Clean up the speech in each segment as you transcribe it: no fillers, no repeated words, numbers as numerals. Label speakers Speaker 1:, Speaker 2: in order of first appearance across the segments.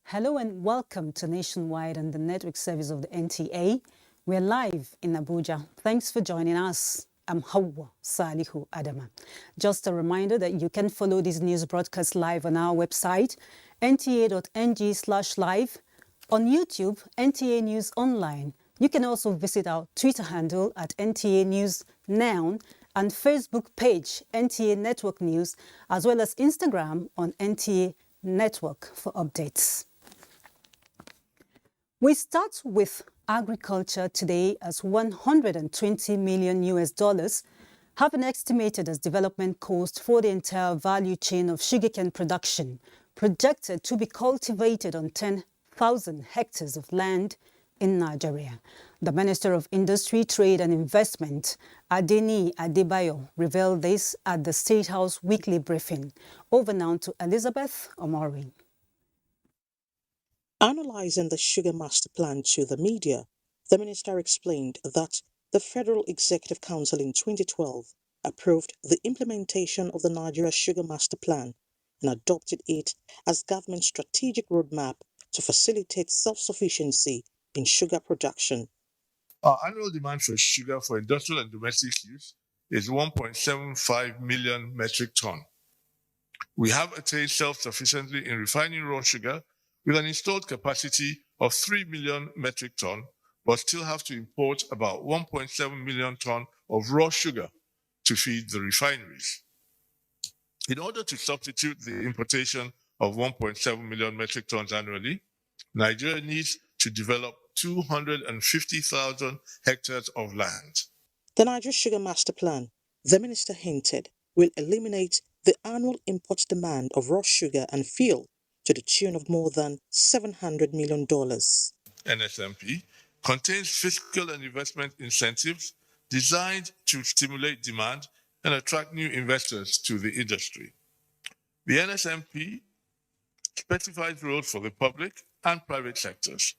Speaker 1: Hello and welcome to Nationwide and the network service of the NTA. We're live in Abuja. Thanks for joining us. I'm Hawa Salihu Adama. Just a reminder that you can follow these news broadcasts live on our website, nta.ng/live, on YouTube, NTA News Online. You can also visit our Twitter handle at NTA News Now and Facebook page, NTA Network News, as well as Instagram on NTA Network for updates. We start with agriculture today, as $120 million have been estimated as development cost for the entire value chain of sugarcane production, projected to be cultivated on 10,000 hectares of land in Nigeria. The Minister of Industry, Trade and Investment, Adeni Adebayo, revealed this at the State House weekly briefing. Over now to Elizabeth Omori.
Speaker 2: Analyzing the Sugar Master Plan to the media, the minister explained that the Federal Executive Council in 2012 approved the implementation of the Nigeria Sugar Master Plan and adopted it as government's strategic roadmap to facilitate self-sufficiency in sugar production.
Speaker 3: Our annual demand for sugar for industrial and domestic use is 1.75 million metric ton. We have attained self-sufficiency in refining raw sugar with an installed capacity of 3 million metric ton, but still have to import about 1.7 million ton of raw sugar to feed the refineries. In order to substitute the importation of 1.7 million metric tons annually, Nigeria needs to develop 250,000 hectares of land.
Speaker 2: The Nigeria Sugar Master Plan, the minister hinted, will eliminate the annual import demand of raw sugar and fuel to the tune of more than $700 million.
Speaker 3: NSMP contains fiscal and investment incentives designed to stimulate demand and attract new investors to the industry. The NSMP specifies roles for the public and private sectors.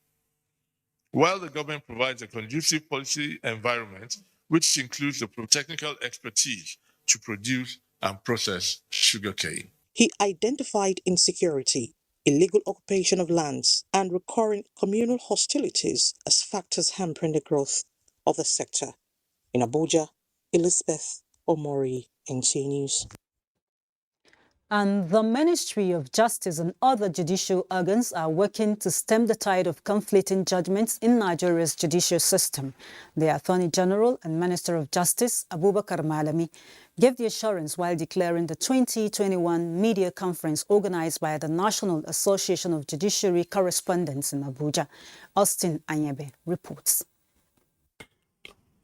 Speaker 3: While the government provides a conducive policy environment, which includes the technical expertise to produce and process sugarcane.
Speaker 2: He identified insecurity, illegal occupation of lands, and recurring communal hostilities as factors hampering the growth of the sector. In Abuja, Elizabeth Omori, NTA News.
Speaker 1: And the Ministry of Justice and other judicial organs are working to stem the tide of conflicting judgments in Nigeria's judicial system. The Attorney General and Minister of Justice, Abubakar Malami, gave the assurance while declaring the 2021 media conference organized by the National Association of Judiciary Correspondents in Abuja. Austin Anyebe reports.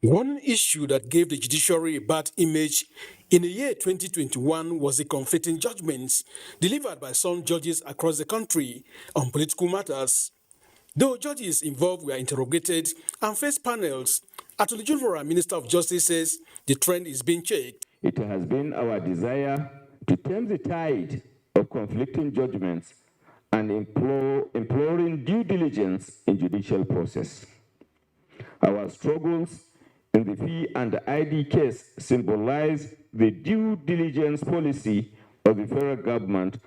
Speaker 4: One issue that gave the judiciary a bad image in the year 2021 was the conflicting judgments delivered by some judges across the country on political matters. Though judges involved were interrogated and faced panels, Attorney General Minister of Justice says the trend is being checked.
Speaker 5: It has been our desire to turn the tide of conflicting judgments and imploring due diligence in judicial process. Our struggles in the fee and ID case symbolize the due diligence policy of the federal government.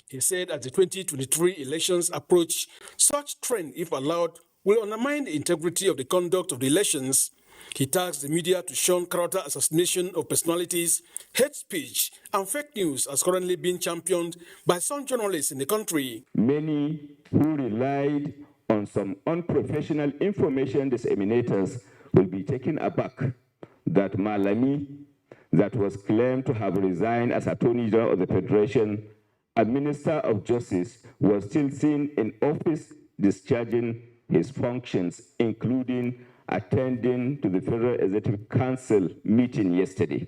Speaker 4: He said as the 2023 elections approach, such trend, if allowed, will undermine the integrity of the conduct of the elections. He tasked the media to shun character assassination of personalities, hate speech, and fake news as currently being championed by some journalists in the country.
Speaker 5: Many who relied on some unprofessional information disseminators will be taken aback that Malami, that was claimed to have resigned as Attorney General of the Federation, a Minister of Justice, was still seen in office discharging his functions, including attending to the Federal Executive Council meeting yesterday.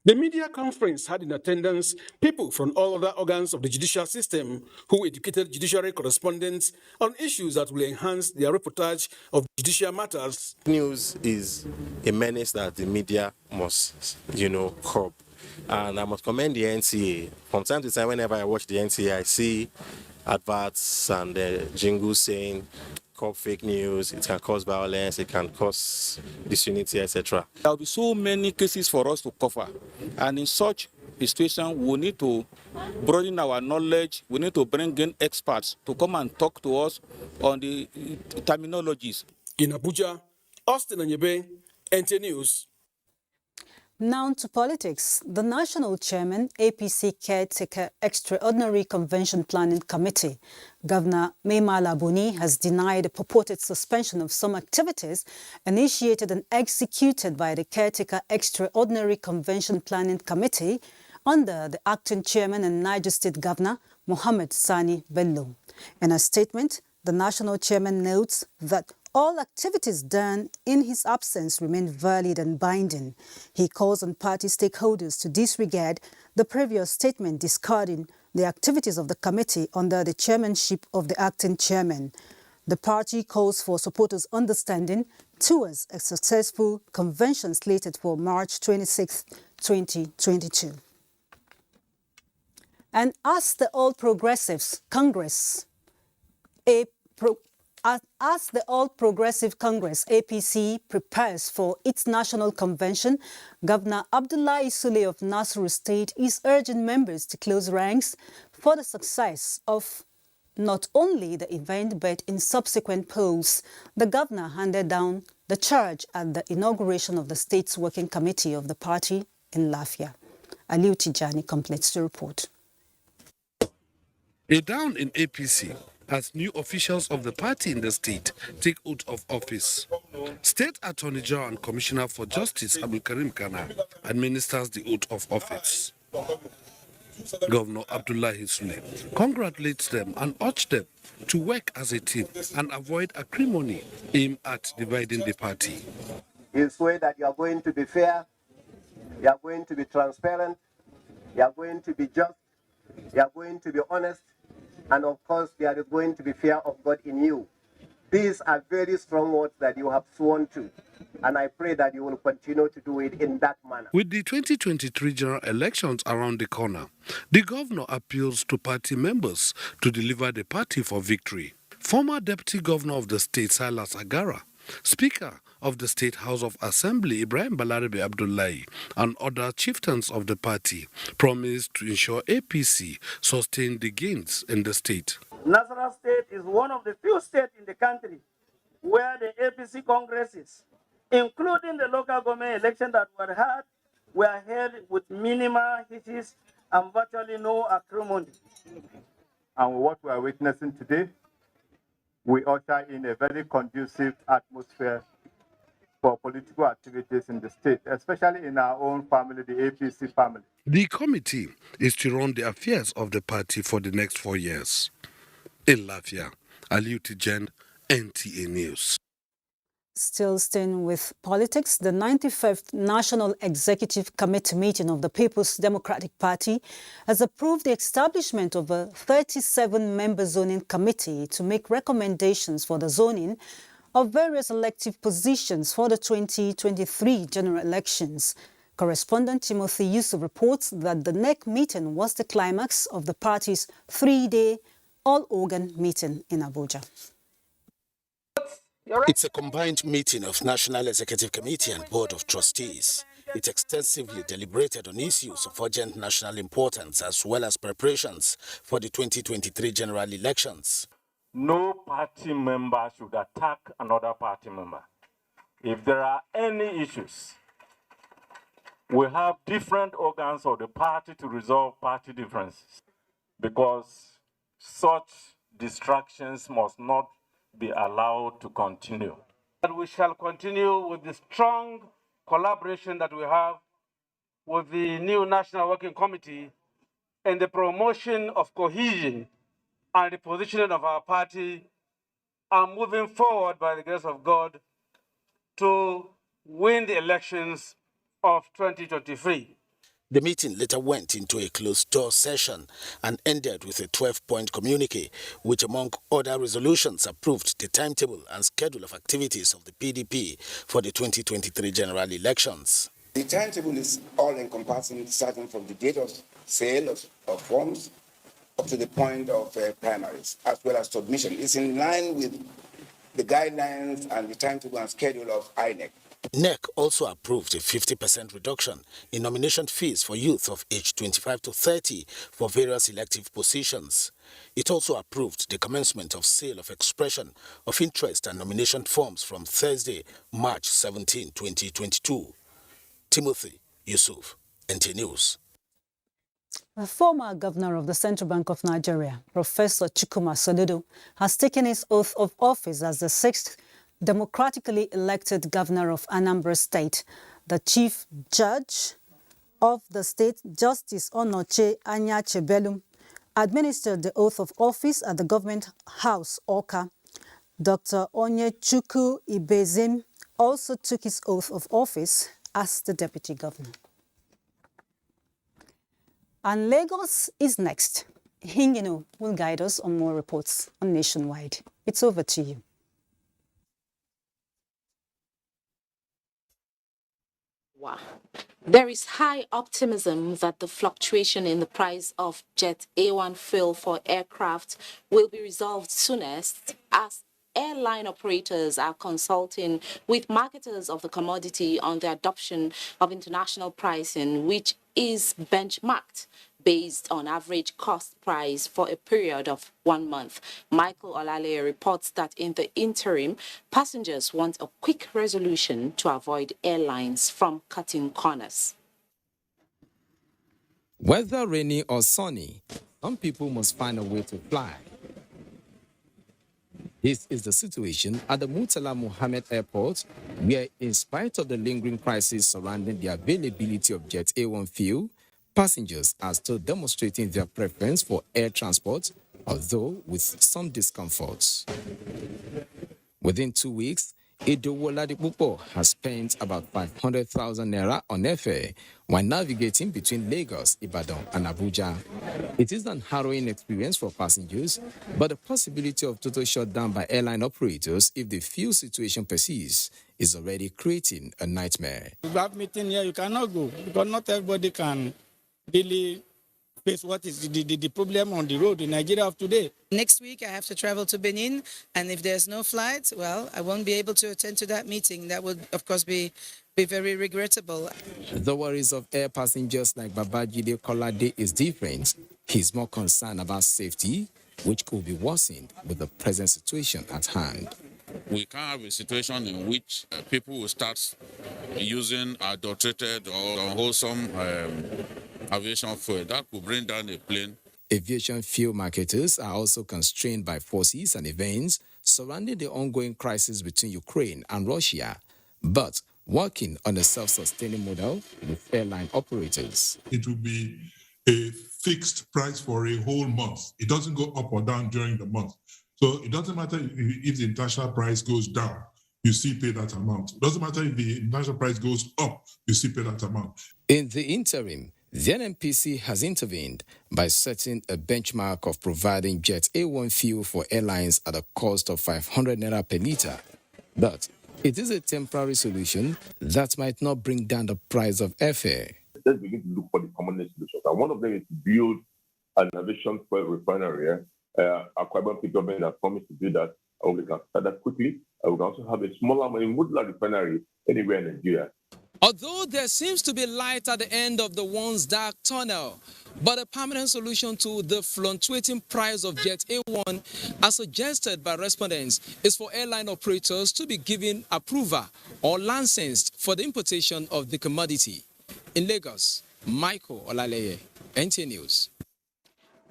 Speaker 4: The media conference had in attendance people from all other organs of the judicial system who educated judiciary correspondents on issues that will enhance their reportage of judicial matters.
Speaker 6: News is a menace that the media must, curb. And I must commend the NTA. From time to time, whenever I watch the NTA, I see adverts and jingles saying, curb fake news, it can cause violence, it can cause disunity, etc.
Speaker 7: There will be so many cases for us to cover. And in such a situation, we need to broaden our knowledge. We need to bring in experts to come and talk to us on the terminologies.
Speaker 4: In Abuja, Austin Anyebe, NTA News.
Speaker 1: Now to politics. The National Chairman, APC Caretaker Extraordinary Convention Planning Committee, Governor Maimala Buni, has denied a purported suspension of some activities initiated and executed by the Caretaker Extraordinary Convention Planning Committee under the acting chairman and Niger State Governor, Mohammed Sani Bello. In a statement, the National Chairman notes that all activities done in his absence remain valid and binding. He calls on party stakeholders to disregard the previous statement discarding the activities of the committee under the chairmanship of the acting chairman. The party calls for supporters' understanding towards a successful convention slated for March 26, 2022. And as the All Progressives Congress, as the All Progressive Congress, APC, prepares for its national convention, Governor Abdullahi Sule of Nasru State is urging members to close ranks for the success of not only the event but in subsequent polls. The governor handed down the charge at the inauguration of the state's working committee of the party in Lafia. Aliu Tijani completes the report.
Speaker 8: A down in APC as new officials of the party in the state take oath of office. State Attorney General and Commissioner for Justice Abdul Karim Kana administers the oath of office. Governor Abdullahi Sule congratulates them and urges them to work as a team and avoid acrimony aimed at dividing the party.
Speaker 9: You swear that you are going to be fair, you are going to be transparent, you are going to be just, you are going to be honest, and of course, there is going to be fear of God in you. These are very strong words that you have sworn to, and I pray that you will continue to do it in that manner.
Speaker 8: With the 2023 general elections around the corner, the governor appeals to party members to deliver the party for victory. Former Deputy Governor of the state, Silas Agara, Speaker of the State House of Assembly, Ibrahim Balarabe Abdullahi, and other chieftains of the party promised to ensure APC sustain the gains in the state.
Speaker 10: Nasarawa State is one of the few states in the country where the APC congresses, including the local government election that were held with minimal hitches and virtually no acrimony.
Speaker 11: And what we are witnessing today, we usher in a very conducive atmosphere for political activities in the state, especially in our own family, the APC family.
Speaker 8: The committee is to run the affairs of the party for the next 4 years. In Lafia, Aliu Tijani, NTA News.
Speaker 1: Still staying with politics, the 95th National Executive Committee meeting of the People's Democratic Party has approved the establishment of a 37-member zoning committee to make recommendations for the zoning of various elective positions for the 2023 general elections. Correspondent Timothy Yusuf reports that the NEC meeting was the climax of the party's 3-day all-organ meeting in Abuja.
Speaker 12: It's a combined meeting of National Executive Committee and Board of Trustees. It extensively deliberated on issues of urgent national importance as well as preparations for the 2023 general elections.
Speaker 13: No party member should attack another party member. If there are any issues, we have different organs of the party to resolve party differences, because such distractions must not be allowed to continue. And we shall continue with the strong collaboration that we have with the new National Working Committee in the promotion of cohesion and the positioning of our party, and moving forward by the grace of God to win the elections of 2023.
Speaker 12: The meeting later went into a closed-door session and ended with a 12-point communique, which, among other resolutions, approved the timetable and schedule of activities of the PDP for the 2023 general elections.
Speaker 14: The timetable is all-encompassing, starting from the date of sale of forms up to the point of primaries, as well as submission. It's in line with the guidelines and the timetable and schedule of INEC.
Speaker 12: NEC also approved a 50% reduction in nomination fees for youth of age 25 to 30 for various elective positions. It also approved the commencement of sale of expression of interest and nomination forms from Thursday, March 17, 2022. Timothy Yusuf, NTA News.
Speaker 1: The former governor of the Central Bank of Nigeria, Professor Chukwuma Soludo, has taken his oath of office as the sixth democratically elected governor of Anambra State. The chief judge of the state, Justice Onoche Anyachebelum, administered the oath of office at the Government House, Awka. Dr. Onyechukwu Ibezim also took his oath of office as the deputy governor. And Lagos is next. Hingino will guide us on more reports on Nationwide. It's over to you.
Speaker 15: Wow. There is high optimism that the fluctuation in the price of Jet A1 fuel for aircraft will be resolved soonest, as airline operators are consulting with marketers of the commodity on the adoption of international pricing, which is benchmarked based on average cost price for a period of 1 month. Michael Olaleye reports that in the interim, passengers want a quick resolution to avoid airlines from cutting corners.
Speaker 16: Whether rainy or sunny, some people must find a way to fly. This is the situation at the Murtala Mohammed Airport, where, in spite of the lingering crisis surrounding the availability of Jet A1 fuel, passengers are still demonstrating their preference for air transport, although with some discomforts. Within 2 weeks, Idowu Oladipupo has spent about 500,000 naira on airfare while navigating between Lagos, Ibadan, and Abuja. It is an harrowing experience for passengers, but the possibility of total shutdown by airline operators if the fuel situation persists is already creating a nightmare.
Speaker 17: We have meeting here, you cannot go because not everybody can really face what is the problem on the road in Nigeria of today.
Speaker 18: Next week, I have to travel to Benin, and if there's no flight, well, I won't be able to attend to that meeting. That would, of course, be very regrettable.
Speaker 16: The worries of air passengers like Babajide Kolade is different. He's more concerned about safety, which could be worsened with the present situation at hand.
Speaker 19: We can't have a situation in which people will start using adulterated or unwholesome aviation fuel. That could bring down a plane.
Speaker 16: Aviation fuel marketers are also constrained by forces and events surrounding the ongoing crisis between Ukraine and Russia, but working on a self-sustaining model with airline operators.
Speaker 20: It will be a fixed price for a whole month. It doesn't go up or down during the month. So it doesn't matter if the international price goes down, you still pay that amount. It doesn't matter if the international price goes up, you still pay that amount.
Speaker 16: In the interim, the NNPC has intervened by setting a benchmark of providing Jet A1 fuel for airlines at a cost of 500 naira per litre. But it is a temporary solution that might not bring down the price of airfare.
Speaker 21: Let's begin to look for the common solutions. And one of them is to build an aviation fuel refinery. Akwa Ibom government has promised to do that, and we can start that quickly. And we can also have a smaller, modular refinery anywhere in Nigeria.
Speaker 16: Although there seems to be light at the end of the once dark tunnel, but a permanent solution to the fluctuating price of Jet A1, as suggested by respondents, is for airline operators to be given approval or licensed for the importation of the commodity. In Lagos, Michael Olaleye, NTA News.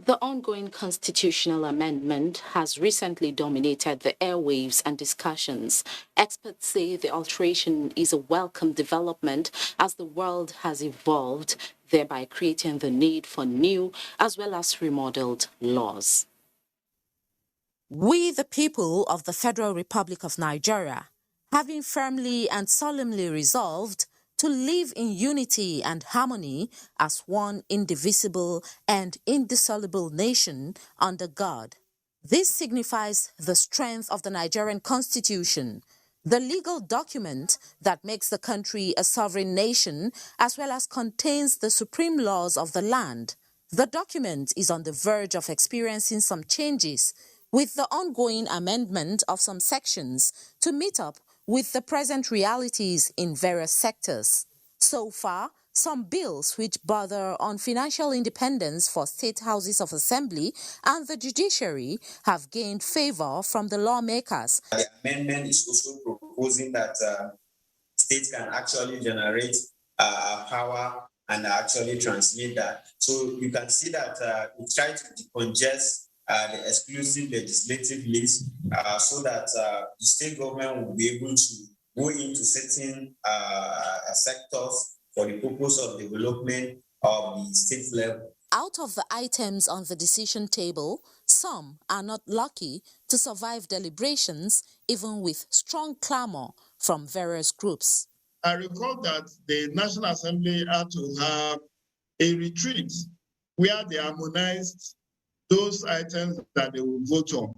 Speaker 15: The ongoing constitutional amendment has recently dominated the airwaves and discussions. Experts say the alteration is a welcome development as the world has evolved, thereby creating the need for new as well as remodeled laws.
Speaker 22: We, the people of the Federal Republic of Nigeria, having firmly and solemnly resolved
Speaker 15: to live in unity and harmony as one indivisible and indissoluble nation under God. This signifies the strength of the Nigerian Constitution, the legal document that makes the country a sovereign nation as well as contains the supreme laws of the land. The document is on the verge of experiencing some changes with the ongoing amendment of some sections to meet up with the present realities in various sectors. So far, some bills which border on financial independence for state houses of assembly and the judiciary have gained favor from the lawmakers.
Speaker 3: The amendment is also proposing that states can actually generate power and actually translate that. So you can see that we try to decongest the exclusive legislative list so that the state government will be able to go into certain sectors for the purpose of development of the state level.
Speaker 15: Out of the items on the decision table, some are not lucky to survive deliberations, even with strong clamor from various groups.
Speaker 22: I recall that the National Assembly had to have a retreat where they harmonized those items that they will vote on.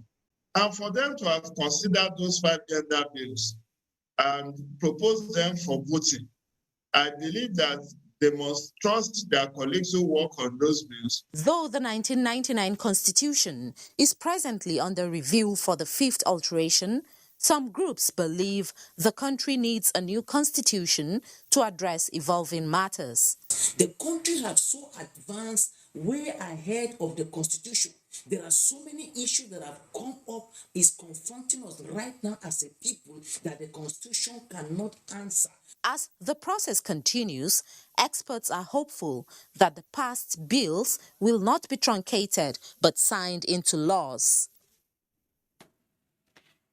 Speaker 22: And for them to have considered those 5 gender bills and proposed them for voting, I believe that they must trust their colleagues who work on those bills.
Speaker 15: Though the 1999 Constitution is presently under review for the 5th alteration, some groups believe the country needs a new constitution to address evolving matters.
Speaker 23: The country has so advanced way ahead of the constitution. There are so many issues that have come up, is confronting us right now as a people that the constitution cannot answer.
Speaker 15: As the process continues, experts are hopeful that the passed bills will not be truncated but signed into laws.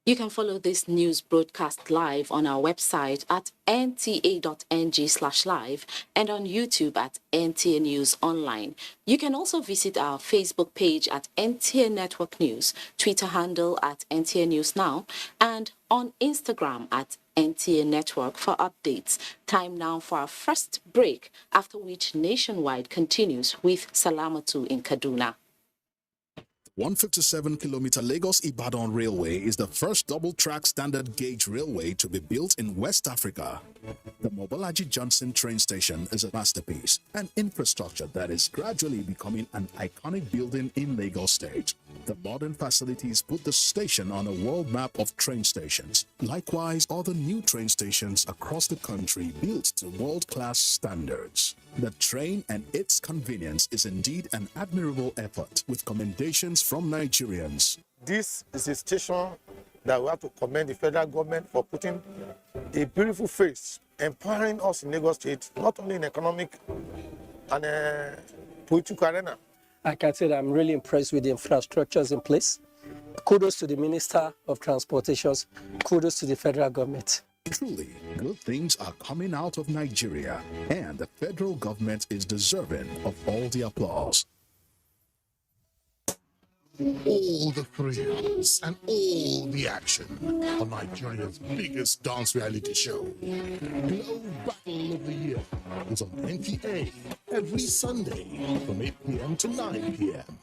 Speaker 15: You can follow this news broadcast live on our website at nta.ng/live and on YouTube at NTA News Online. You can also visit our Facebook page at NTA Network News, Twitter handle at NTA News Now, and on Instagram at NTA Network for updates. Time now for our first break, after which Nationwide continues with Salamatu in Kaduna.
Speaker 24: 157-kilometer Lagos-Ibadan Railway is the first double-track standard gauge railway to be built in West Africa. The Mobolaji Johnson train station is a masterpiece, an infrastructure that is gradually becoming an iconic building in Lagos State. The modern facilities put the station on a world map of train stations. Likewise, other new train stations across the country built to world-class standards. The train and its convenience is indeed an admirable effort, with commendations from Nigerians.
Speaker 25: This is a station that we have to commend the federal government for putting a beautiful face, empowering us in Lagos State, not only in economic and political arena.
Speaker 26: I can say that I'm really impressed with the infrastructures in place. Kudos to the Minister of Transportations. Kudos to the federal government.
Speaker 24: Truly, good things are coming out of Nigeria, and the federal government is deserving of all the applause.
Speaker 27: All the thrills and all the action on Nigeria's biggest dance reality show. Glow Battle of the Year is on NTA every Sunday from 8 p.m. to 9 p.m.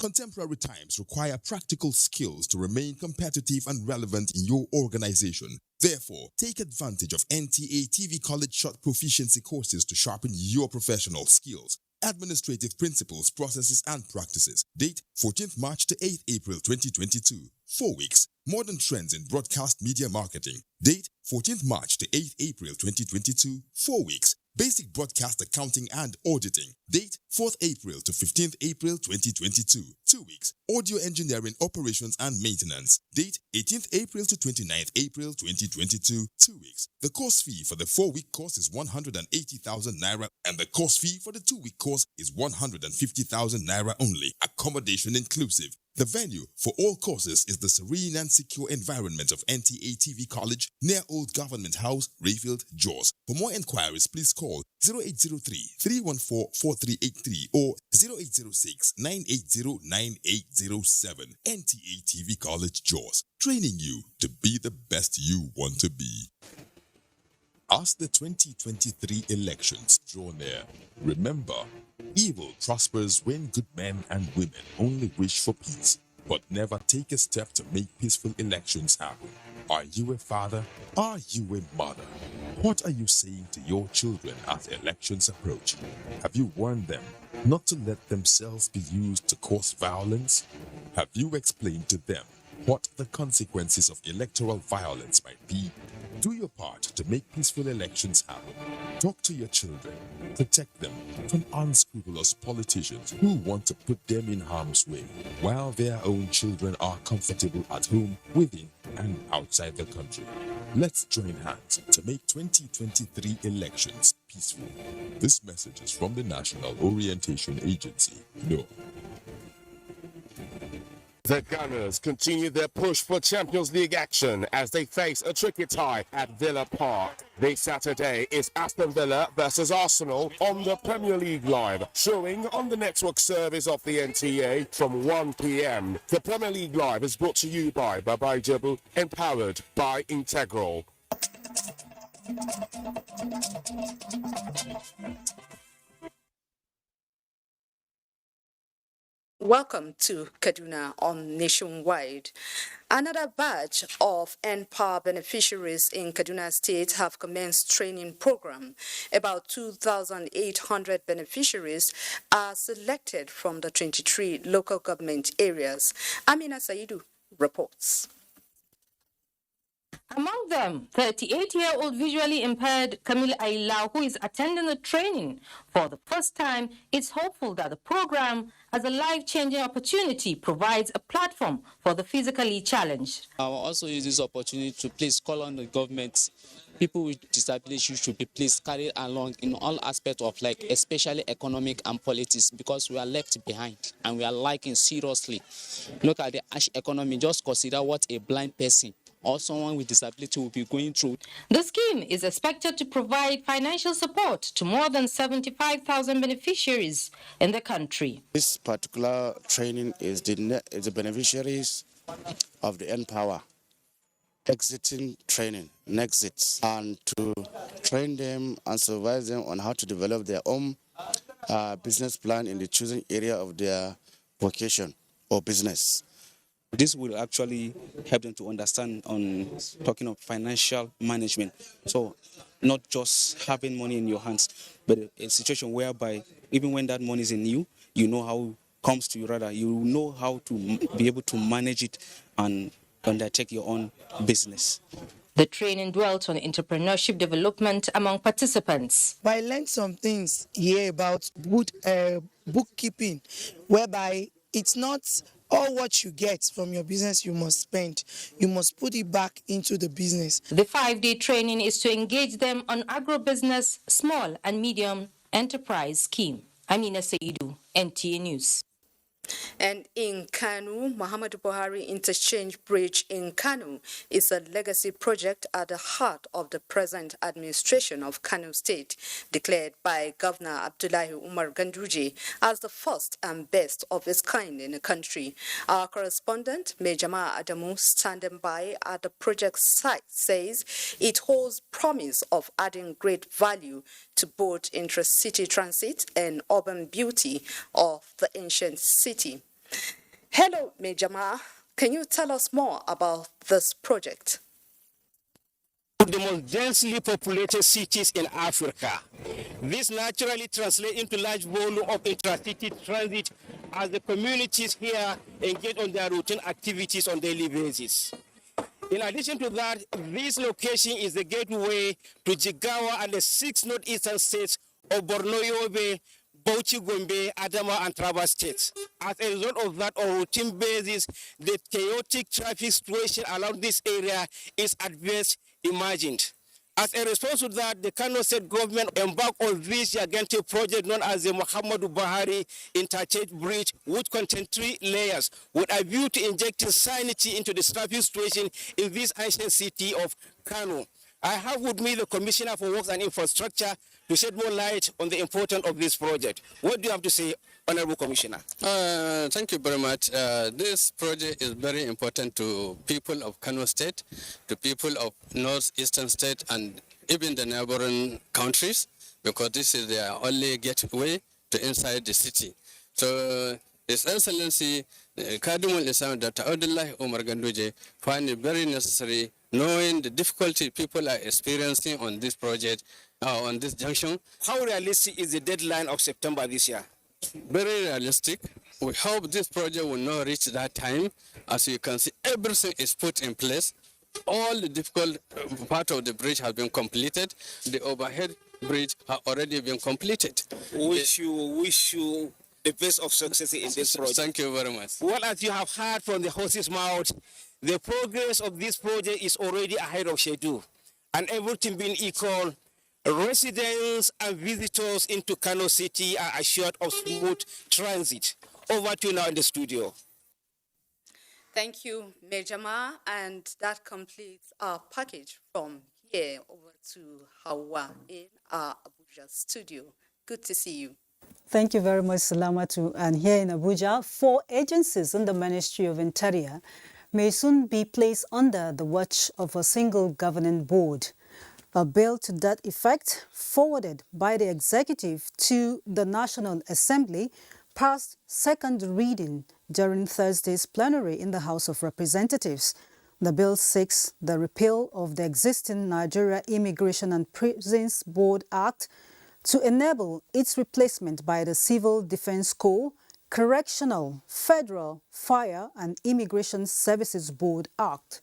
Speaker 28: Contemporary times require practical skills to remain competitive and relevant in your organization. Therefore, take advantage of NTA TV College Short Proficiency courses to sharpen your professional skills. Administrative Principles, Processes and Practices. Date 14th March to 8th April 2022. 4 weeks. Modern Trends in Broadcast Media Marketing. Date 14th March to 8th April 2022. 4 weeks. Basic Broadcast Accounting and Auditing. Date 4th April to 15th April 2022. 2 weeks. Audio Engineering Operations and Maintenance. Date 18th April to 29th April 2022. 2 weeks. The course fee for the 4-week course is 180,000 naira and the course fee for the 2-week course is 150,000 naira only. Accommodation inclusive. The venue for all courses is the serene and secure environment of NTA TV College near Old Government House, Rayfield, Jos. For more inquiries, please call 0803-314-4383 or 0806-980-9807. NTA TV College, Jos. Training you to be the best you want to be. As the 2023 elections draw near, remember, evil prospers when good men and women only wish for peace, but never take a step to make peaceful elections happen. Are you a father? Are you a mother? What are you saying to your children as elections approach? Have you warned them not to let themselves be used to cause violence? Have you explained to them what the consequences of electoral violence might be? Do your part to make peaceful elections happen. Talk to your children. Protect them from unscrupulous politicians who want to put them in harm's way, while their own children are comfortable at home, within, and outside the country. Let's join hands to make 2023 elections peaceful. This message is from the National Orientation Agency, NOAA.
Speaker 2: The Gunners continue their push for Champions League action as they face a tricky tie at Villa Park. This Saturday is Aston Villa versus Arsenal on the Premier League Live, showing on the network service of the NTA from 1 p.m. The Premier League Live is brought to you by Baba Ijebu, empowered by Integral.
Speaker 4: Welcome to Kaduna on Nationwide. Another batch of NPA beneficiaries in Kaduna State have commenced training program. About 2,800 beneficiaries are selected from the 23 local government areas. Amina Saidu reports.
Speaker 5: Among them, 38-year-old visually impaired Camille Aila, who is attending the training for the first time, is hopeful that the program, as a life-changing opportunity, provides a platform for the physically challenged.
Speaker 6: I will also use this opportunity to please call on the government. People with disabilities should be please carried along in all aspects of life, especially economic and politics, because we are left behind and we are lacking seriously. Look at the ash economy. Just consider what a blind person or someone with disability will be going through.
Speaker 5: The scheme is expected to provide financial support to more than 75,000 beneficiaries in the country.
Speaker 7: This particular training is the beneficiaries of the NPower exiting training, Nexits, and to train them and supervise them on how to develop their own business plan in the chosen area of their vocation or business.
Speaker 6: This will actually help them to understand on talking of financial management. So not just having money in your hands, but a situation whereby even when that money is in you, you know how it comes to you, rather, you know how to be able to manage it and undertake your own business.
Speaker 5: The training dwelt on entrepreneurship development among participants.
Speaker 9: I learned some things here about good bookkeeping, whereby it's not all what you get from your business you must spend. You must put it back into the business.
Speaker 5: The 5-day training is to engage them on agribusiness, small and medium enterprise scheme. Amina Saidu, NTA News.
Speaker 4: And in Kano, Muhammadu Buhari Interchange Bridge in Kano is a legacy project at the heart of the present administration of Kano State, declared by Governor Abdullahi Umar Ganduje as the first and best of its kind in the country. Our correspondent, Mejama Adamu, standing by at the project site, says it holds promise of adding great value to both intra-city transit and urban beauty of the ancient city. Hello, Mejama. Can you tell us more about this project?
Speaker 2: The most densely populated cities in Africa. This naturally translates into large volume of intra-city transit as the communities here engage on their routine activities on daily basis. In addition to that, this location is the gateway to Jigawa and the 6 northeastern states of Borno, Yobe, Bauchi, Gombe, Adama, and Taraba states. As a result of that, on a routine basis, the chaotic traffic situation around this area is at best imagined. As a response to that, the Kano State government embarked on this gigantic project known as the Muhammadu Buhari Interchange Bridge, which contains 3 layers, with a view to injecting sanity into the traffic situation in this ancient city of Kano. I have with me the Commissioner for Works and Infrastructure to shed more light on the importance of this project. What do you have to say, Honorable Commissioner?
Speaker 10: Thank you very much. This project is very important to people of Kano State, to people of Northeastern State, and even the neighboring countries, because this is their only gateway to inside the city. So His Excellency, Cardinal Islam Dr. Abdullahi Omar Ganduje, find it very necessary, knowing the difficulty people are experiencing on this project, on this junction.
Speaker 2: How realistic is the deadline of September this year?
Speaker 10: Very realistic. We hope this project will not reach that time. As you can see, everything is put in place. All the difficult part of the bridge has been completed. The overhead bridge has already been completed.
Speaker 2: Wish you the best of success in this project.
Speaker 10: Thank you very much.
Speaker 2: Well, as you have heard from the horse's mouth, the progress of this project is already ahead of schedule. And everything being equal, residents and visitors into Kano City are assured of smooth transit. Over to you now in the studio.
Speaker 4: Thank you, Mejama, and that completes our package from here over to Hawa in our Abuja studio. Good to see you.
Speaker 1: Thank you very much, Salamatu. And here in Abuja, 4 agencies in the Ministry of Interior may soon be placed under the watch of a single governing board. A bill to that effect, forwarded by the executive to the National Assembly, passed second reading during Thursday's plenary in the House of Representatives. The bill seeks the repeal of the existing Nigeria Immigration and Prisons Board Act to enable its replacement by the Civil Defense Corps, Correctional, Federal, Fire and Immigration Services Board Act.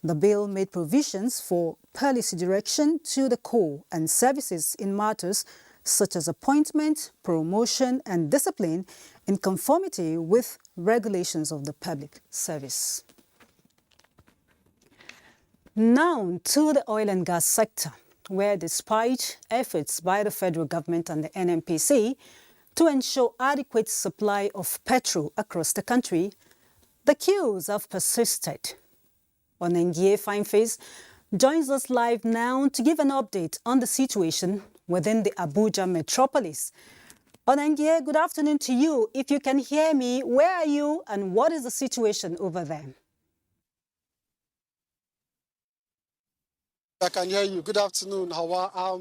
Speaker 1: The bill made provisions for policy direction to the Corps and services in matters such as appointment, promotion and discipline in conformity with regulations of the public service. Now to the oil and gas sector, where despite efforts by the federal government and the NNPC to ensure adequate supply of petrol across the country, the queues have persisted. NTA Fineface joins us live now to give an update on the situation within the Abuja metropolis. NTA, good afternoon to you. If you can hear me, where are you and what is the situation over there?
Speaker 8: I can hear you. Good afternoon, Hawa.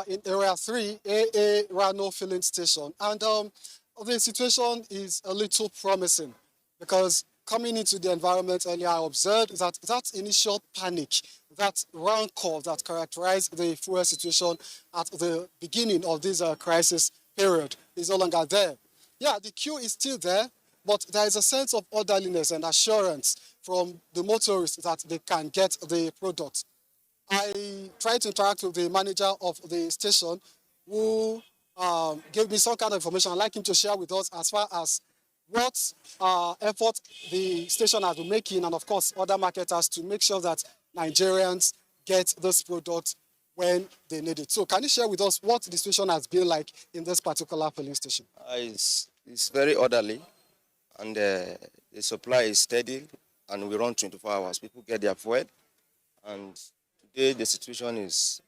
Speaker 8: In Area 3, AA Rano Filling Station. And the situation is a little promising because coming into the environment earlier, I observed that initial panic, that rancor that characterized the fuel situation at the beginning of this crisis period is no longer there. Yeah, the queue is still there, but there is a sense of orderliness and assurance from the motorists that they can get the product. I tried to interact with the manager of the station who gave me some kind of information I'd like him to share with us as far as what effort the station has been making and, of course, other marketers to make sure that Nigerians get this product when they need it. So can you share with us what the situation has been like in this particular filling station?
Speaker 11: It's very orderly and the supply is steady and we run 24 hours. People get their fuel and today the situation is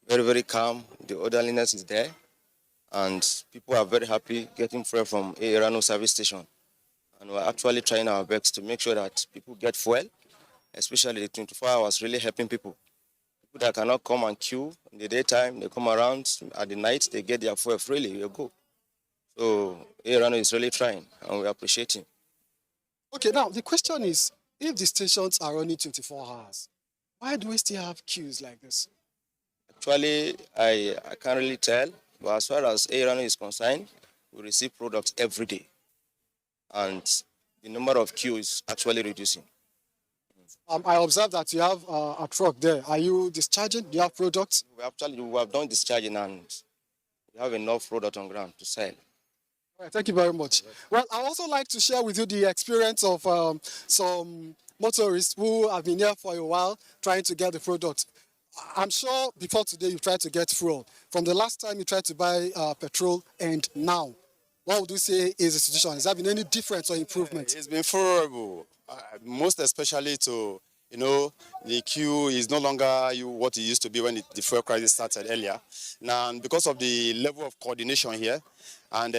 Speaker 11: very, very calm. The orderliness is there, and people are very happy getting fuel from a Rano service station. And we're actually trying our best to make sure that people get fuel, especially the 24 hours, really helping people. People that cannot come and queue in the daytime, they come around at the night, they get their fuel freely, you go. So a Rano is really trying, and we appreciate him.
Speaker 8: Okay, now the question is, if the stations are running 24 hours, why do we still have queues like this?
Speaker 11: Actually, I can't really tell, but as far as Airano is concerned, we receive products every day. And the number of queues is actually reducing.
Speaker 8: I observe that you have a truck there. Are you discharging? Do you have products?
Speaker 11: We have done discharging and we have enough product on ground to sell.
Speaker 8: All right, thank you very much. Well, I also like to share with you the experience of some motorists who have been here for a while trying to get the product. I'm sure before today you tried to get fuel. From the last time you tried to buy petrol and now, what would you say is the situation? Has there been any difference or improvement?
Speaker 12: It's been favorable, most especially to, the queue is no longer what it used to be when the fuel crisis started earlier. Now, because of the level of coordination here and,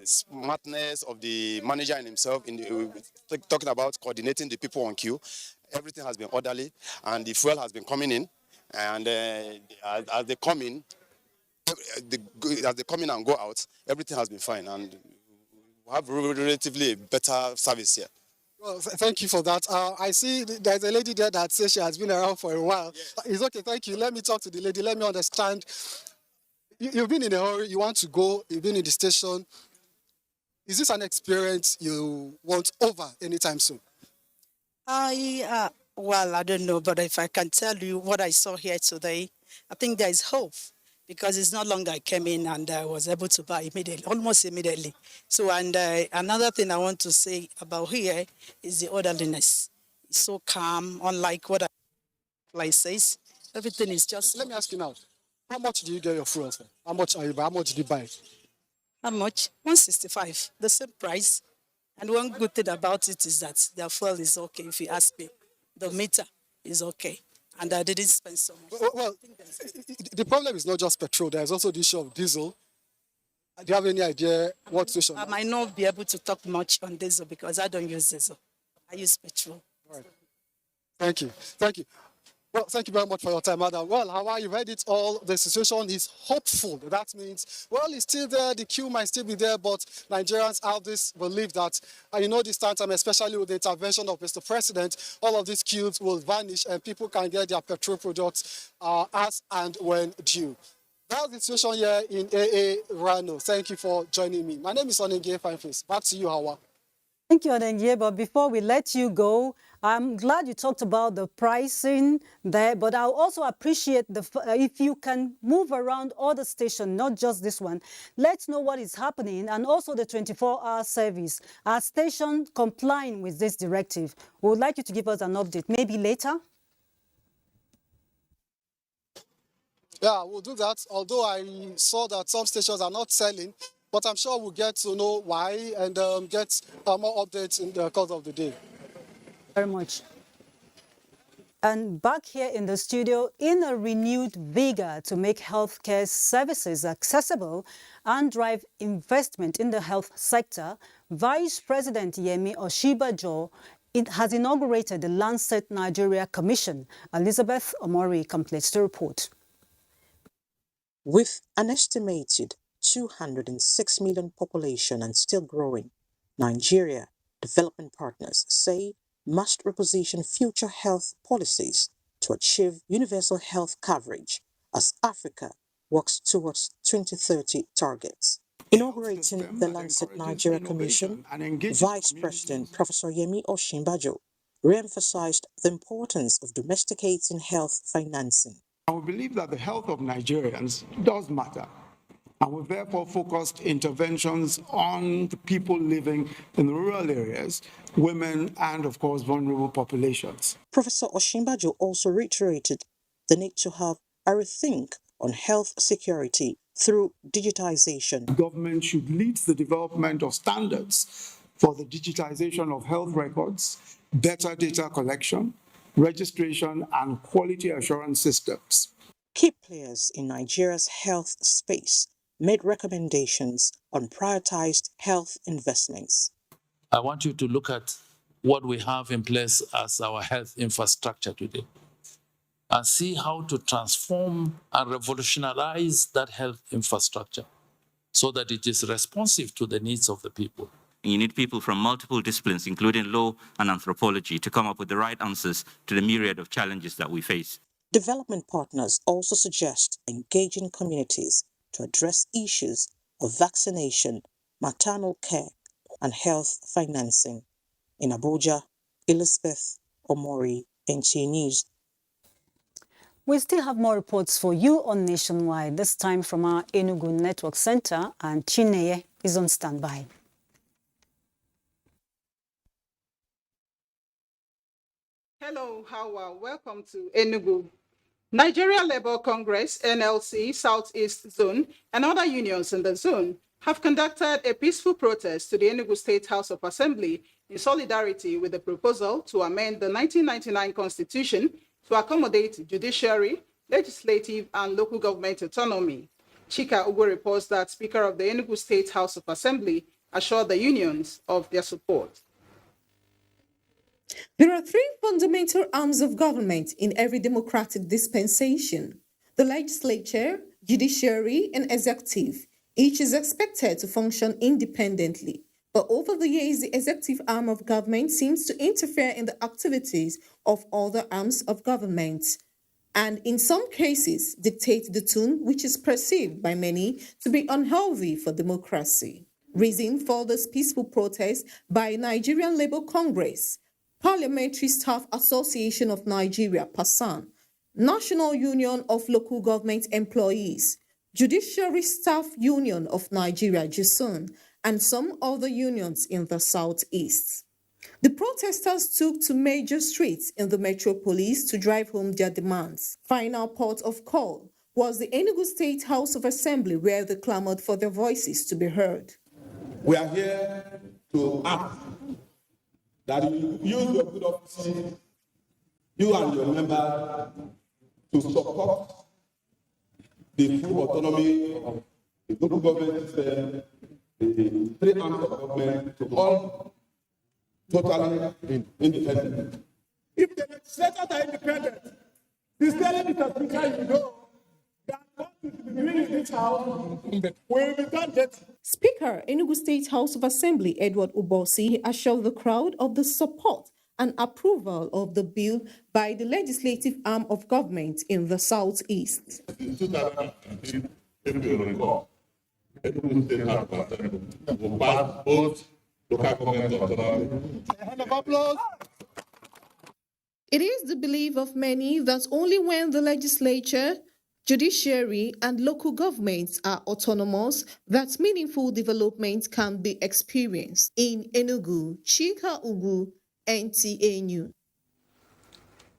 Speaker 12: smartness of the manager and himself, talking about coordinating the people on queue, everything has been orderly and the fuel has been coming in. And as they come in, as they come in and go out, everything has been fine, and we have relatively better service here.
Speaker 8: Well, thank you for that. I see there's a lady there that says she has been around for a while. Yes. It's okay, thank you. Let me talk to the lady. Let me understand. You've been in a hurry. You want to go. You've been in the station. Is this an experience you want over anytime soon?
Speaker 9: Well, I don't know, but if I can tell you what I saw here today, I think there is hope because it's not long I came in and I was able to buy immediately, almost immediately. So, and another thing I want to say about here is the orderliness. It's so calm, unlike what place says. Everything is just.
Speaker 8: Let me ask you now, how much do you get your fuel for? How much are you buy? How much did you buy?
Speaker 9: How much? 165, the same price. And one good thing about it is that the fuel is okay. If you ask me, the meter is okay. And I didn't spend so much.
Speaker 8: Well, the problem is not just petrol. There's also the issue of diesel. Do you have any idea what situation?
Speaker 9: I might not be able to talk much on diesel because I don't use diesel. I use petrol.
Speaker 8: All right. Thank you. Thank you. Well, thank you very much for your time, madam. Well, how you read it all? The situation is hopeful. That means, well, it's still there. The queue might still be there, but Nigerians have this belief that, this time, especially with the intervention of Mr. President, all of these queues will vanish and people can get their petrol products as and when due. That's the situation here in AA Rano. Thank you for joining me. My name is Onenge Fineface. Back to you, Hawa.
Speaker 1: Thank you, Adengie. But before we let you go, I'm glad you talked about the pricing there, but I'll also appreciate if you can move around all the stations, not just this one. Let's know what is happening and also the 24-hour service. Are stations complying with this directive? We would like you to give us an update, maybe later.
Speaker 8: Yeah, we'll do that. Although I saw that some stations are not selling, but I'm sure we'll get to know why and get more updates in the course of the day.
Speaker 1: Very much. And back here in the studio, in a renewed vigor to make healthcare services accessible and drive investment in the health sector, Vice President Yemi Osinbajo has inaugurated the Lancet Nigeria Commission. Elizabeth Omori completes the report.
Speaker 13: With an estimated 206 million population and still growing, Nigeria development partners say must reposition future health policies to achieve universal health coverage as Africa works towards 2030 targets. Inaugurating the Lancet Nigeria Commission, Vice President Professor Yemi Osinbajo re-emphasized the importance of domesticating health financing.
Speaker 14: And we believe that the health of Nigerians does matter. And we've therefore focused interventions on the people living in the rural areas, women, and of course, vulnerable populations.
Speaker 13: Professor Osinbajo also reiterated the need to have a rethink on health security through digitization.
Speaker 14: The government should lead the development of standards for the digitization of health records, better data collection, registration, and quality assurance systems.
Speaker 13: Key players in Nigeria's health space made recommendations on prioritized health investments.
Speaker 16: I want you to look at what we have in place as our health infrastructure today and see how to transform and revolutionize that health infrastructure so that it is responsive to the needs of the people.
Speaker 17: You need people from multiple disciplines, including law and anthropology, to come up with the right answers to the myriad of challenges that we face.
Speaker 13: Development partners also suggest engaging communities to address issues of vaccination, maternal care, and health financing. In Abuja, Elizabeth Omori, NTA News.
Speaker 1: We still have more reports for you on Nationwide, this time from our Enugu Network Center, and Chineye is on standby.
Speaker 18: Hello, Hawa. Welcome to Enugu. Nigeria Labour Congress, NLC, Southeast Zone, and other unions in the zone have conducted a peaceful protest to the Enugu State House of Assembly in solidarity with the proposal to amend the 1999 Constitution to accommodate judiciary, legislative, and local government autonomy. Chika Ugo reports that Speaker of the Enugu State House of Assembly assured the unions of their support.
Speaker 3: There are three fundamental arms of government in every democratic dispensation: the legislature, judiciary, and executive. Each is expected to function independently. But over the years, the executive arm of government seems to interfere in the activities of other arms of government, and in some cases dictate the tune which is perceived by many to be unhealthy for democracy. Reason for this peaceful protest by Nigerian Labour Congress, Parliamentary Staff Association of Nigeria, PASAN, National Union of Local Government Employees, Judiciary Staff Union of Nigeria, JUSUN, and some other unions in the southeast. The protesters took to major streets in the metropolis to drive home their demands. Final port of call was the Enugu State House of Assembly, where they clamored for their voices to be heard.
Speaker 15: We are here to ask that you use your good offices, you and your members, to support the full autonomy of the local government system, the three arms of government, to all totally independent. If the legislators are independent, sincerely, Mr. Speaker, you know that what is doing in this house will be done better.
Speaker 3: Speaker, Enugu State House of Assembly, Edward Ubosi, assured the crowd of the support and approval of the bill by the legislative arm of government in the southeast.
Speaker 27: In 2019, if you recall, Enugu State House of Assembly will pass both local government autonomy.
Speaker 15: A hand of applause.
Speaker 3: It is the belief of many that only when the legislature, judiciary, and local governments are autonomous that meaningful development can be experienced. In Enugu, Chika Ugu, NTA News.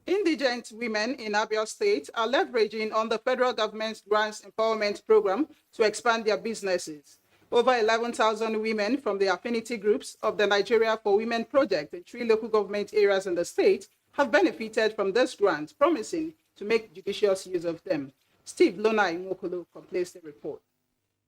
Speaker 18: Indigent women in Abia State are leveraging on the federal government's grants empowerment program to expand their businesses. Over 11,000 women from the affinity groups of the Nigeria for Women project in 3 local government areas in the state have benefited from this grant, promising to make judicious use of them. Steve Lonai Mokolo completes the report.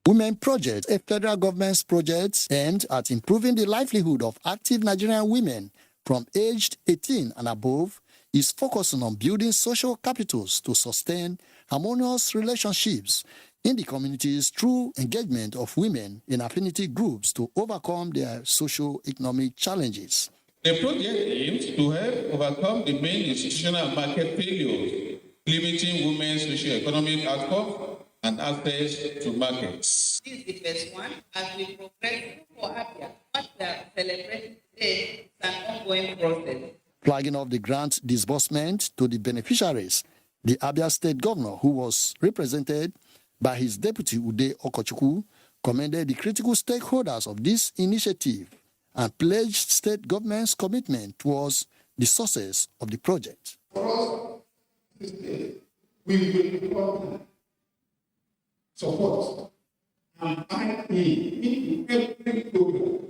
Speaker 19: Women Project, a federal government's project aimed at improving the livelihood of active Nigerian women from aged 18 and above, is focusing on building social capitals to sustain harmonious relationships in the communities through engagement of women in affinity groups to overcome their socio-economic challenges.
Speaker 20: The project aims to help overcome the main institutional market failures, limiting women's socio-economic outcomes and access to markets.
Speaker 21: This is the first one, as we progress for Abia. What we are celebrating today is an ongoing process.
Speaker 19: Flagging off the grant disbursement to the beneficiaries, the Abia State Governor, who was represented by his deputy Ude Okochukwu, commended the critical stakeholders of this initiative and pledged state government's commitment towards the success of the project.
Speaker 27: For us, we will support and in every program.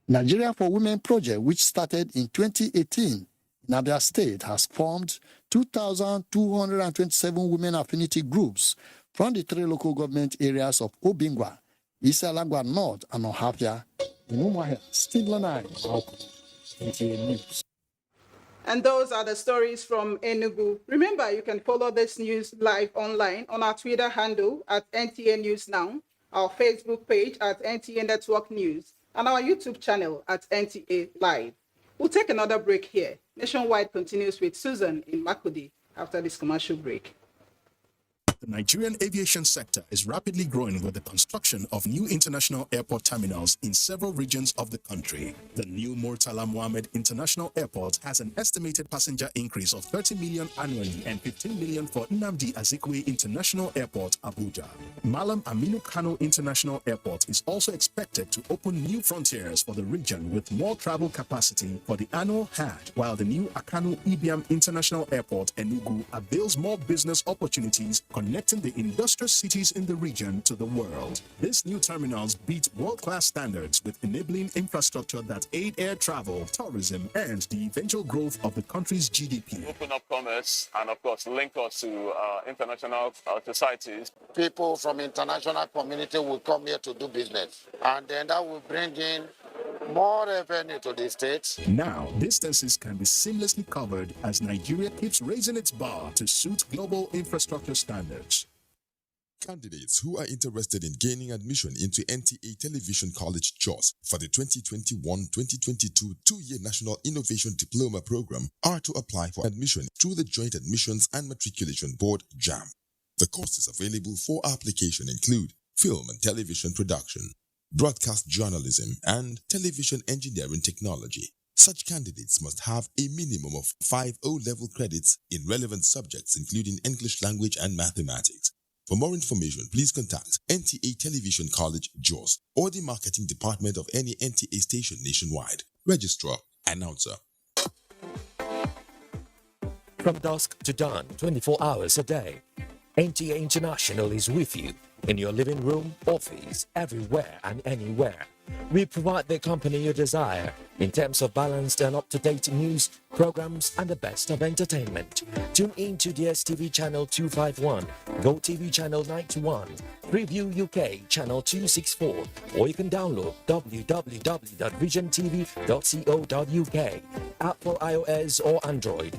Speaker 19: Nigeria for Women project, which started in 2018 in Abia State, has formed 2,227 women affinity groups from the 3 local government areas of Obingwa, Isalagwa North, and Ohafia. In Umuahia, Steve Lanai, NTA News.
Speaker 18: And those are the stories from Enugu. Remember, you can follow this news live online on our Twitter handle at NTA News Now, our Facebook page at NTA Network News, and our YouTube channel at NTA Live. We'll take another break here. Nationwide continues with Susan in Makudi after this commercial break.
Speaker 24: The Nigerian aviation sector is rapidly growing with the construction of new international airport terminals in several regions of the country. The new Murtala Mohammed International Airport has an estimated passenger increase of 30 million annually and 15 million for Nnamdi Azikiwe International Airport, Abuja. Malam Aminu Kano International Airport is also expected to open new frontiers for the region with more travel capacity for the annual Hajj, while the new Akanu Ibiam International Airport, Enugu, avails more business opportunities connecting the industrial cities in the region to the world. These new terminals beat world-class standards with enabling infrastructure that aid air travel, tourism, and the eventual growth of the country's GDP.
Speaker 22: Open up commerce and, of course, link us to international societies.
Speaker 23: People from international community will come here to do business, and then that will bring in
Speaker 27: more revenue to the state.
Speaker 24: Now, distances can be seamlessly covered as Nigeria keeps raising its bar to suit global infrastructure standards.
Speaker 5: Candidates who are interested in gaining admission into NTA Television College Jos for the 2021-2022 two-year National Innovation Diploma Program are to apply for admission through the Joint Admissions and Matriculation Board (JAM). The courses available for application include film and television production, broadcast journalism, and television engineering technology. Such candidates must have a minimum of 5 O-level credits in relevant subjects including English language and mathematics. For more information, please contact NTA Television College, Jos, or the marketing department of any NTA station nationwide. Registrar, Announcer.
Speaker 6: From dusk to dawn, 24 hours a day, NTA International is with you in your living room, office, everywhere and anywhere. We provide the company you desire in terms of balanced and up-to-date news, programs, and the best of entertainment. Tune in to DSTV channel 251, GoTV channel 91, Preview UK channel 264, or you can download www.visiontv.co.uk, app for iOS or Android.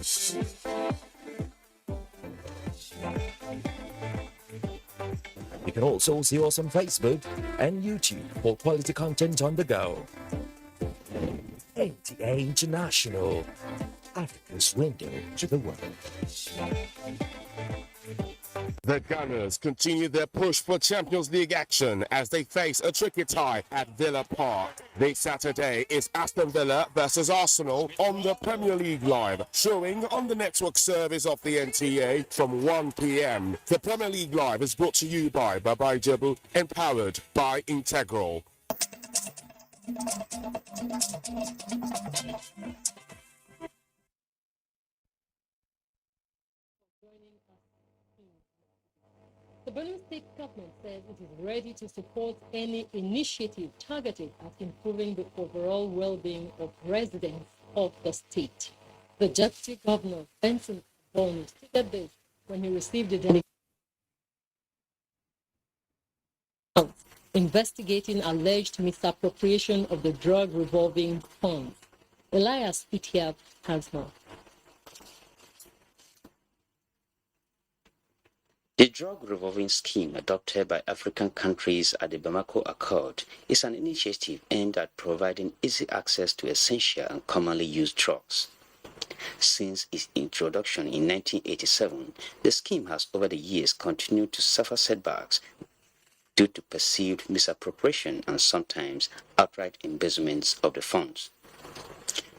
Speaker 6: You can also see us on Facebook and YouTube for quality content on the go. NTA International, Africa's window to the world.
Speaker 7: The Gunners continue their push for Champions League action as they face a tricky tie at Villa Park. This Saturday is Aston Villa versus Arsenal on the Premier League Live, showing on the network service of the NTA from 1 p.m. The Premier League Live is brought to you by Baba Ijebu, empowered by Integral.
Speaker 10: The Benue State government says it is ready to support any initiative targeted at improving the overall well-being of residents of the state. The Deputy Governor, Benson Bonu, stated this when he received a delegation investigating alleged misappropriation of the drug revolving funds. Elias Itiab has more.
Speaker 23: The drug revolving scheme adopted by African countries at the Bamako Accord is an initiative aimed at providing easy access to essential and commonly used drugs. Since its introduction in 1987, the scheme has over the years continued to suffer setbacks due to perceived misappropriation and sometimes outright embezzlements of the funds.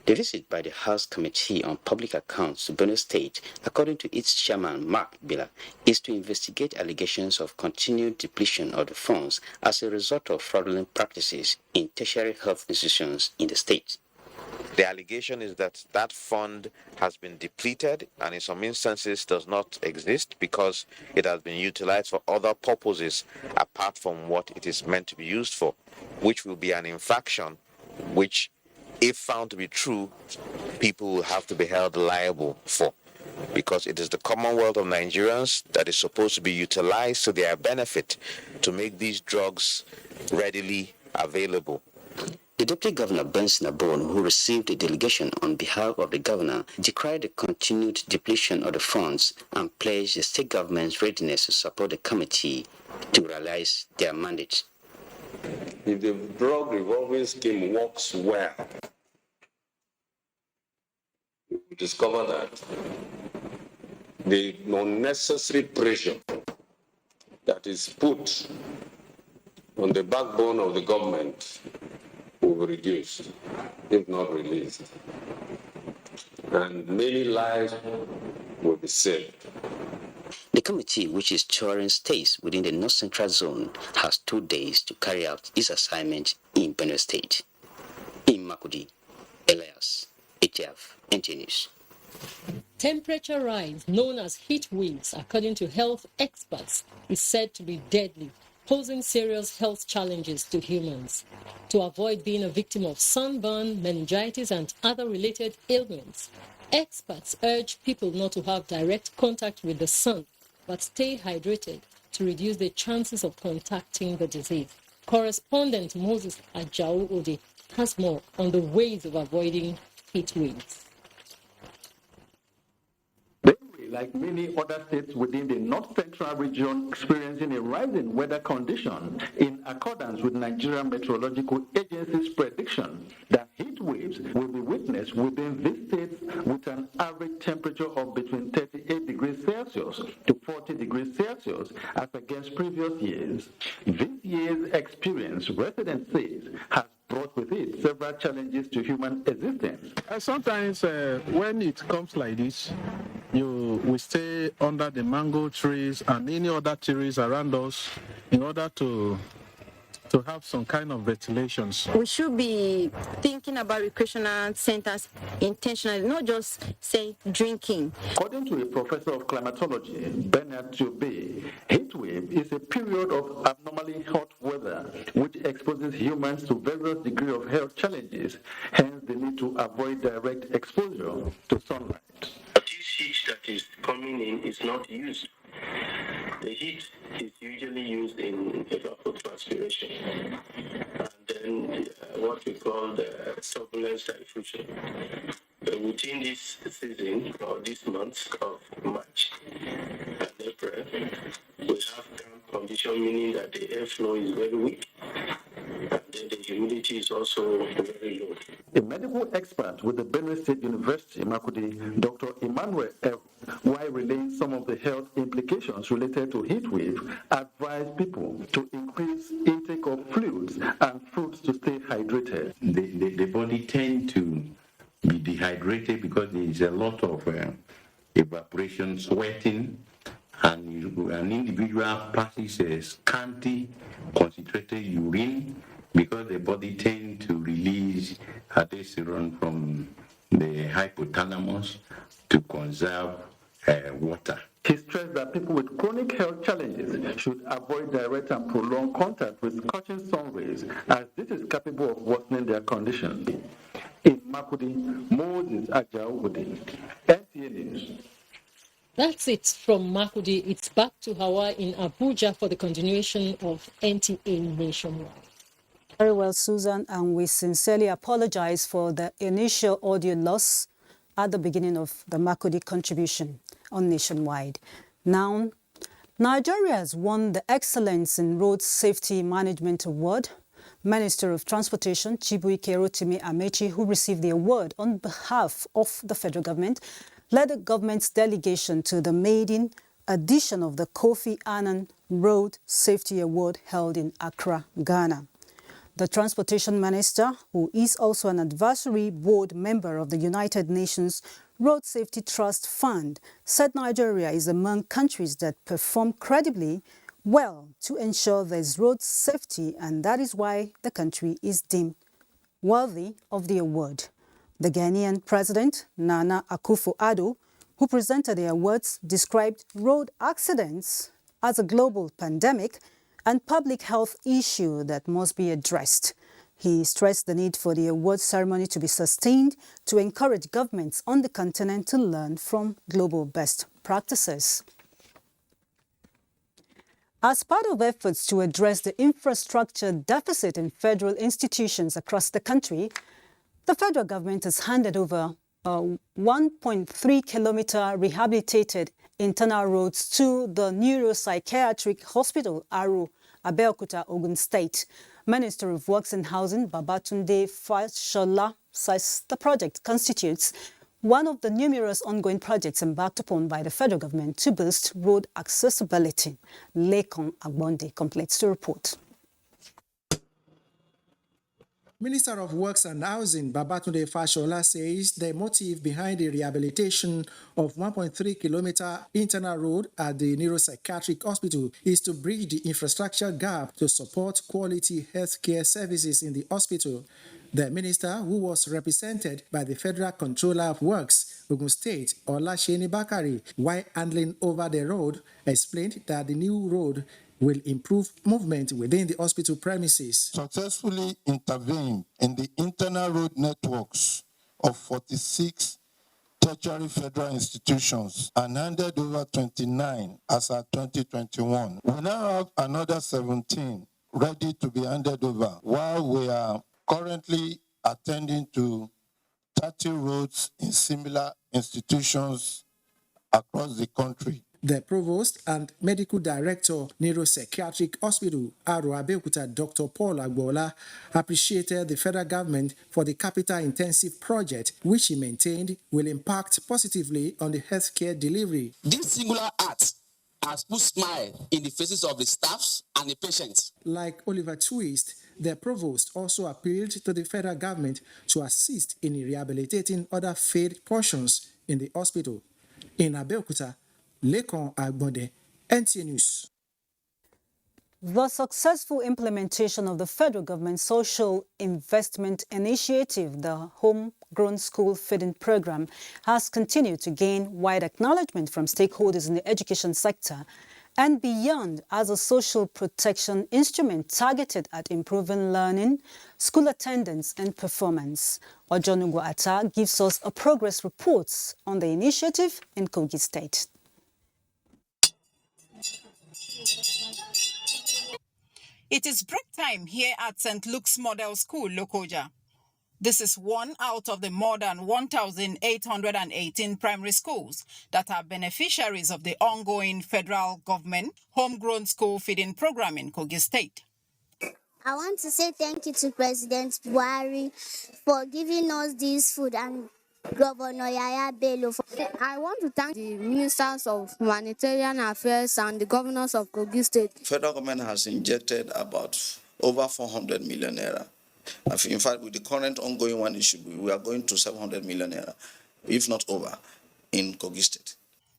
Speaker 23: The visit by the House Committee on Public Accounts to Benue State, according to its chairman, Mark Bila, is to investigate allegations of continued depletion of the funds as a result of fraudulent practices in tertiary health institutions in the state.
Speaker 25: The allegation is that that fund has been depleted and in some instances does not exist because it has been utilized for other purposes apart from what it is meant to be used for, which will be an infraction which, if found to be true, people will have to be held liable for, because it is the Commonwealth of Nigerians that is supposed to be utilized to their benefit to make these drugs readily available.
Speaker 23: The Deputy Governor Benson Bonu, who received a delegation on behalf of the governor, decried the continued depletion of the funds and pledged the state government's readiness to support the committee to realize their mandate.
Speaker 26: If the drug revolving scheme works well, we discover that the unnecessary pressure that is put on the backbone of the government will be reduced, if not released. And many lives will be saved.
Speaker 23: The committee, which is touring states within the North Central Zone, has 2 days to carry out its assignment in Benue State. In Makudi, Elias, ATF, NTA News.
Speaker 10: Temperature rise, known as heat waves, according to health experts, is said to be deadly, posing serious health challenges to humans. To avoid being a victim of sunburn, meningitis, and other related ailments, experts urge people not to have direct contact with the sun, but stay hydrated to reduce the chances of contacting the disease. Correspondent Moses Ajao Ode has more on the ways of avoiding heat waves.
Speaker 2: Like many other states within the North Central region, experiencing a rising weather condition in accordance with Nigerian Meteorological Agency's prediction that heat waves will be witnessed within these states with an average temperature of between 38 degrees Celsius to 40 degrees Celsius as against previous years. This year's experience, residents say, has brought with it several challenges to human existence.
Speaker 4: Sometimes when it comes like this, we stay under the mango trees and any other trees around us in order to have some kind of ventilations.
Speaker 8: We should be thinking about recreational centers intentionally, not just say drinking.
Speaker 2: According to a professor of climatology, Bernard Tiobe, heat wave is a period of abnormally hot weather which exposes humans to various degrees of health challenges, hence the need to avoid direct exposure to sunlight.
Speaker 9: But this heat that is coming in is not used. The heat is usually used in evapotranspiration, and then what we call the turbulence diffusion. Within this season, or this month of March and April, we have damp condition, meaning that the airflow is very weak, and then the humidity is also very low.
Speaker 2: A medical expert with the Benue State University, Makudi, Dr. Emmanuel F., while relaying some of the health implications related to heat wave, advised people to increase intake of fluids and fruits to stay hydrated.
Speaker 11: The body tends to be dehydrated because there is a lot of evaporation, sweating, and an individual passes a scanty, concentrated urine because the body tends to release aldosterone from the hypothalamus to conserve water.
Speaker 2: He stressed that people with chronic health challenges should avoid direct and prolonged contact with scorching sun rays, as this is capable of worsening their condition. In Makudi, Moses Ajawudi, NTA News.
Speaker 10: That's it from Makudi. It's back to Hawa in Abuja for the continuation of NTA Nationwide.
Speaker 1: Very well, Susan, and we sincerely apologize for the initial audio loss at the beginning of the Makudi contribution on Nationwide. Now, Nigeria has won the Excellence in Road Safety Management Award. Minister of Transportation Chibuike Rotimi Amechi, who received the award on behalf of the federal government, led the government's delegation to the maiden edition of the Kofi Annan Road Safety Award held in Accra, Ghana. The Transportation Minister, who is also an advisory board member of the United Nations Road Safety Trust Fund, said Nigeria is among countries that perform credibly well to ensure there's road safety, and that is why the country is deemed worthy of the award. The Ghanaian President, Nana Akufo-Addo, who presented the awards, described road accidents as a global pandemic and public health issue that must be addressed. He stressed the need for the award ceremony to be sustained to encourage governments on the continent to learn from global best practices. As part of efforts to address the infrastructure deficit in federal institutions across the country, the federal government has handed over 1.3-kilometer rehabilitated internal roads to the Neuropsychiatric Hospital, Aro, Abeokuta, Ogun State. Minister of Works and Housing, Babatunde Fashola, says the project constitutes one of the numerous ongoing projects embarked upon by the federal government to boost road accessibility. Lekon Agbonde completes the report.
Speaker 12: Minister of Works and Housing Babatunde Fashola says the motive behind the rehabilitation of 1.3-kilometer internal road at the Neuropsychiatric Hospital is to bridge the infrastructure gap to support quality healthcare services in the hospital. The minister, who was represented by the Federal Controller of Works, Ogun State, Olasheni Bakari, while handling over the road, explained that the new road will improve movement within the hospital premises.
Speaker 14: Successfully intervened in the internal road networks of 46 tertiary federal institutions and handed over 29 as at 2021. We now have another 17 ready to be handed over, while we are currently attending to 30 roads in similar institutions across the country.
Speaker 12: The Provost and Medical Director, Neuropsychiatric Hospital, Aro Abeokuta, Dr. Paul Agbola, appreciated the federal government for the capital-intensive project, which he maintained will impact positively on the healthcare delivery.
Speaker 3: This singular act has put smile in the faces of the staffs and the patients.
Speaker 12: Like Oliver Twist, the Provost also appealed to the federal government to assist in rehabilitating other failed portions in the hospital. In Abeokuta, Lekon Agbonde, NTA News.
Speaker 1: The successful implementation of the federal government's social investment initiative, the Homegrown School Feeding Program, has continued to gain wide acknowledgement from stakeholders in the education sector and beyond as a social protection instrument targeted at improving learning, school attendance and performance. Ojonugo Atta gives us a progress report on the initiative in Kogi State.
Speaker 13: It is break time here at St. Luke's Model School, Lokoja. This is one out of the more than 1,818 primary schools that are beneficiaries of the ongoing federal government homegrown school feeding program in Kogi State.
Speaker 15: I want to say thank you to President Buhari for giving us this food and Governor Yaya Bello.
Speaker 16: I want to thank the Ministers of Humanitarian Affairs and the Governors of Kogi State.
Speaker 17: Federal government has injected about over 400 million naira. In fact, with the current ongoing one, we are going to 700 million naira, if not over, in Kogi State.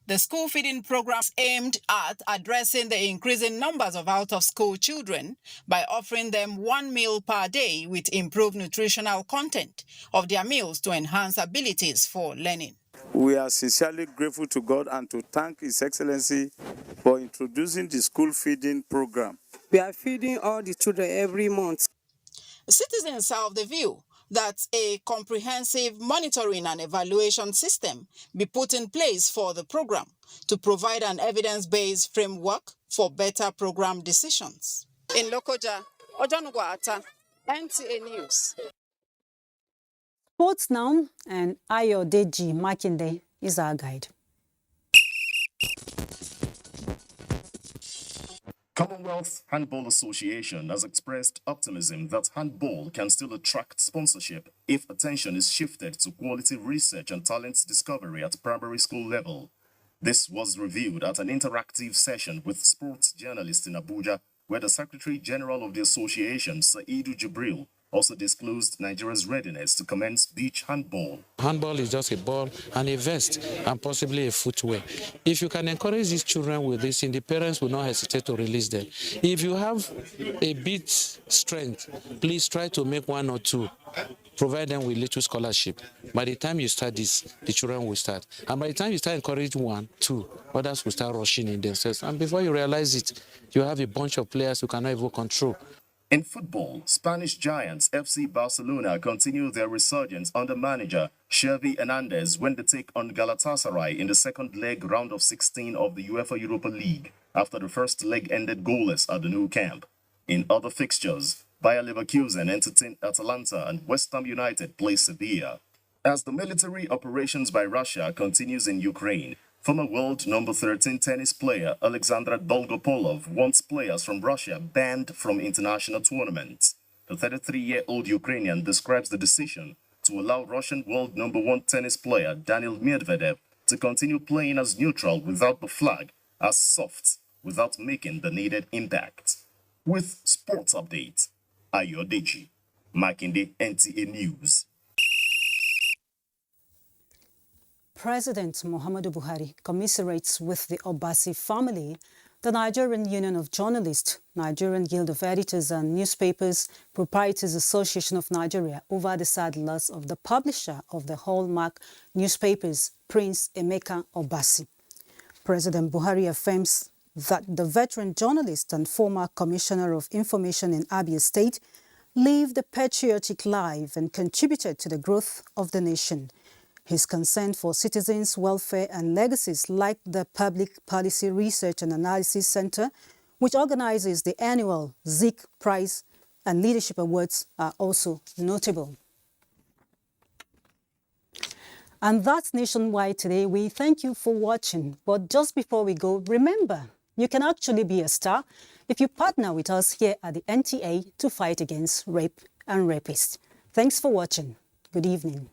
Speaker 13: The school feeding program is aimed at addressing the increasing numbers of out-of-school children by offering them one meal per day with improved nutritional content of their meals to enhance abilities for learning.
Speaker 20: We are sincerely grateful to God and to thank His Excellency for introducing the school feeding program.
Speaker 16: We are feeding all the children every month.
Speaker 13: Citizens are of the view that a comprehensive monitoring and evaluation system be put in place for the program to provide an evidence-based framework for better program decisions. In Lokoja, Ojonugo Atta, NTA News.
Speaker 1: Sports now, and Ayodeji Makinde is our guide.
Speaker 21: Commonwealth Handball Association has expressed optimism that handball can still attract sponsorship if attention is shifted to quality research and talent discovery at primary school level. This was reviewed at an interactive session with sports journalists in Abuja, where the Secretary General of the association, Saidu Jibril, also disclosed Nigeria's readiness to commence beach handball.
Speaker 28: Handball is just a ball and a vest and possibly a footwear. If you can encourage these children with this, the parents will not hesitate to release them. If you have a bit strength, please try to make one or two. Provide them with little scholarship. By the time you start this, the children will start. And by the time you start encouraging one, two, others will start rushing in themselves. And before you realize it, you have a bunch of players who cannot even control.
Speaker 21: In football, Spanish giants FC Barcelona continue their resurgence under manager Xavi Hernandez when they take on Galatasaray in the second leg round of 16 of the UEFA Europa League after the first leg ended goalless at the Nou Camp. In other fixtures, Bayer Leverkusen entertained Atalanta and West Ham United play Sevilla. As the military operations by Russia continues in Ukraine, former world number 13 tennis player Alexander Dolgopolov wants players from Russia banned from international tournaments. The 33-year-old Ukrainian describes the decision to allow Russian world number 1 tennis player Daniil Medvedev to continue playing as neutral without the flag as soft without making the needed impact. With sports updates, Ayodeji Makinde, NTA News.
Speaker 1: President Muhammadu Buhari commiserates with the Obasi family, the Nigerian Union of Journalists, Nigerian Guild of Editors and Newspapers Proprietors Association of Nigeria over the sad loss of the publisher of the hallmark newspapers, Prince Emeka Obasi. President Buhari affirms that the veteran journalist and former Commissioner of Information in Abia State lived a patriotic life and contributed to the growth of the nation. His concern for citizens' welfare and legacies like the Public Policy Research and Analysis Center, which organizes the annual Zik Prize and Leadership Awards, are also notable. And that's Nationwide today. We thank you for watching. But just before we go, remember, you can actually be a star if you partner with us here at the NTA to fight against rape and rapists. Thanks for watching. Good evening.